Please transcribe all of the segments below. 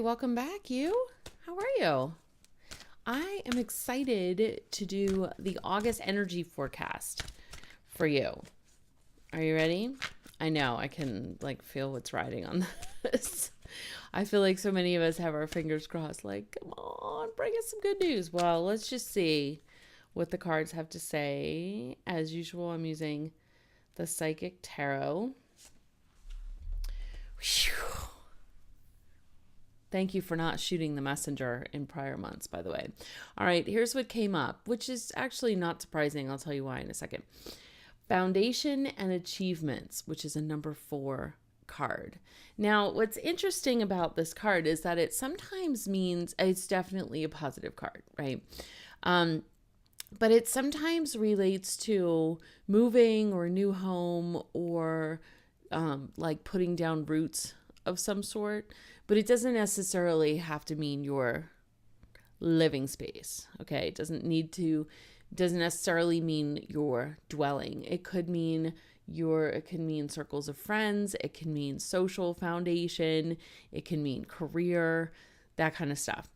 welcome back, you. How are you? I am excited to do the August energy forecast for you. Are you ready? I know, I can feel what's riding on this. I feel like so many of us have our fingers crossed, like, come on, bring us some good news. Well, let's just see what the cards have to say. As usual, I'm using the Psychic Tarot. Whew. Thank you for not shooting the messenger in prior months, by the way. All right, here's what came up, which is actually not surprising. I'll tell you why in a second. Foundation and Achievements, which is a number 4 card. Now, what's interesting about this card is that it sometimes means it's definitely a positive card, right? But it sometimes relates to moving or a new home or like putting down roots of some sort, but it doesn't necessarily have to mean your living space. Okay. It doesn't necessarily mean your dwelling. It could mean circles of friends. It can mean social foundation. It can mean career, that kind of stuff.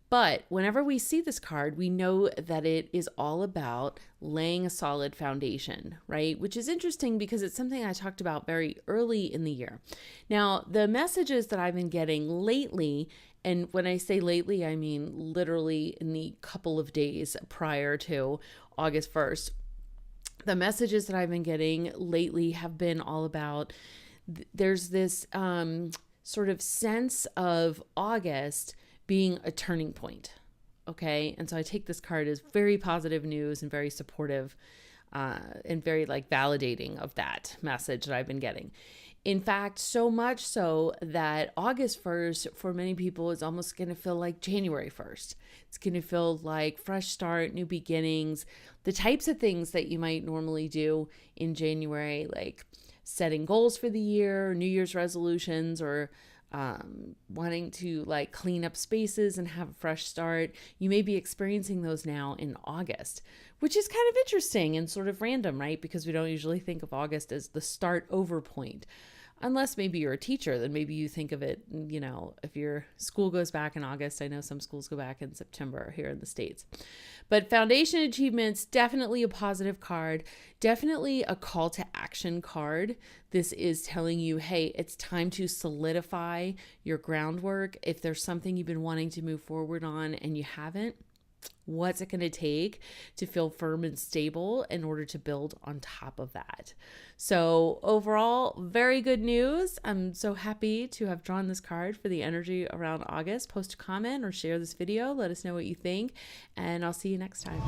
But whenever we see this card, we know that it is all about laying a solid foundation, right? Which is interesting because it's something I talked about very early in the year. Now, the messages that I've been getting lately, and when I say lately, I mean literally in the couple of days prior to August 1st, the messages that I've been getting lately have been all about, there's this sort of sense of August being a turning point. Okay. And so I take this card as very positive news and very supportive and very validating of that message that I've been getting. In fact, so much so that August 1st for many people is almost going to feel like January 1st. It's going to feel like fresh start, new beginnings, the types of things that you might normally do in January, like setting goals for the year, New Year's resolutions, or wanting to clean up spaces and have a fresh start. You may be experiencing those now in August, which is kind of interesting and sort of random, right? Because we don't usually think of August as the start over point. Unless maybe you're a teacher, then maybe you think of it, if your school goes back in August. I know some schools go back in September here in the States. But Foundation Achievements, definitely a positive card, definitely a call to action card. This is telling you, hey, it's time to solidify your groundwork. If there's something you've been wanting to move forward on and you haven't, what's it going to take to feel firm and stable in order to build on top of that? So overall, very good news. I'm so happy to have drawn this card for the energy around August. Post a comment or share this video. Let us know what you think, and I'll see you next time.